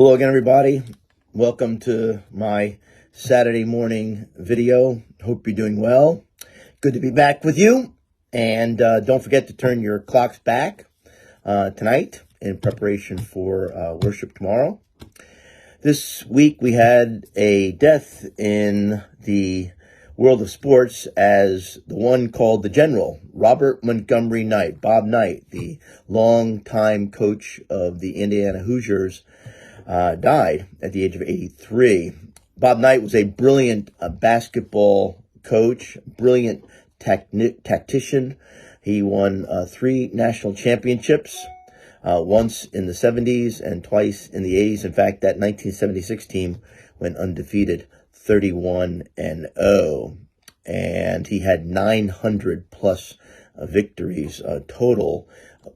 Hello again, everybody. Welcome to my Saturday morning video. Hope you're doing well. Good to be back with you. And don't forget to turn your clocks back tonight in preparation for worship tomorrow. This week we had a death in the world of sports as the one called the General, Robert Montgomery Knight, Bob Knight, the longtime coach of the Indiana Hoosiers, died at the age of 83. Bob Knight was a brilliant basketball coach, brilliant tactician. He won 3 national championships, once in the 70s and twice in the 80s. In fact, that 1976 team went undefeated 31-0. And he had 900 plus victories total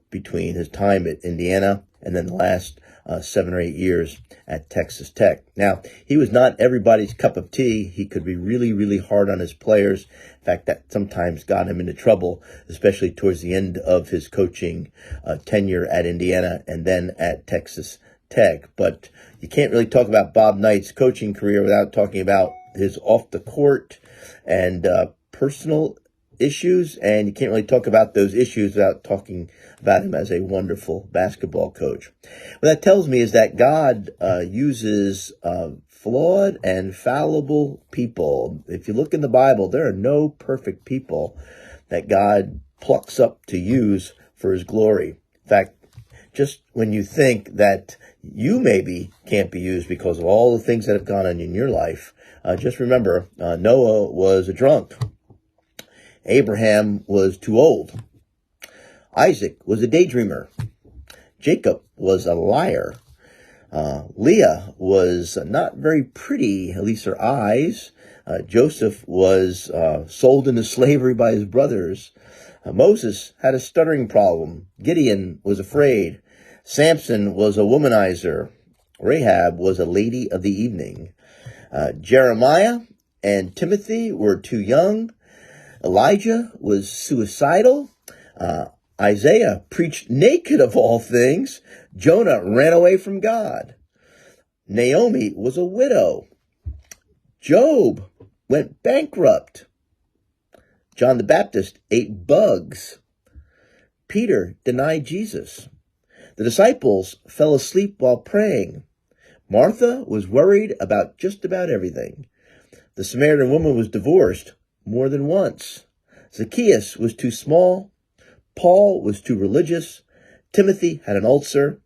between his time at Indiana and then the last 7 or 8 years at Texas Tech. Now, he was not everybody's cup of tea. He could be really, really hard on his players. In fact, that sometimes got him into trouble, especially towards the end of his coaching tenure at Indiana and then at Texas Tech. But you can't really talk about Bob Knight's coaching career without talking about his off-the-court and personal issues, and you can't really talk about those issues without talking about him as a wonderful basketball coach. What that tells me is that God uses flawed and fallible people. If you look in the Bible, there are no perfect people that God plucks up to use for his glory. In fact, just when you think that you maybe can't be used because of all the things that have gone on in your life, just remember, Noah was a drunk. Abraham was too old. Isaac was a daydreamer. Jacob was a liar. Leah was not very pretty, at least her eyes. Joseph was sold into slavery by his brothers. Moses had a stuttering problem. Gideon was afraid. Samson was a womanizer. Rahab was a lady of the evening. Jeremiah and Timothy were too young. Elijah was suicidal. Isaiah preached naked of all things. Jonah ran away from God. Naomi was a widow. Job went bankrupt. John the Baptist ate bugs. Peter denied Jesus. The disciples fell asleep while praying. Martha was worried about just about everything. The Samaritan woman was divorced more than once. Zacchaeus was too small. Paul was too religious. Timothy had an ulcer.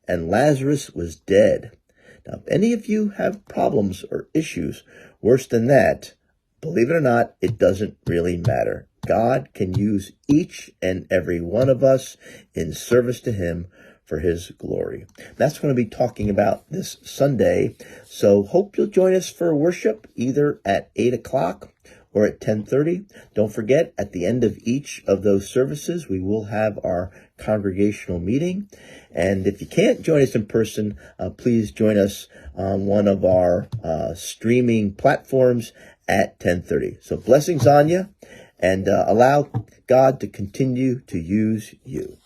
And Lazarus was dead. Now, if any of you have problems or issues worse than that, believe it or not, it doesn't really matter. God can use each and every one of us in service to him for his glory. That's what I'm going to be talking about this Sunday. So hope you'll join us for worship either at 8 o'clock or at 10:30. Don't forget, at the end of each of those services, we will have our congregational meeting. And if you can't join us in person, please join us on one of our streaming platforms at 10:30. So blessings on you, and allow God to continue to use you.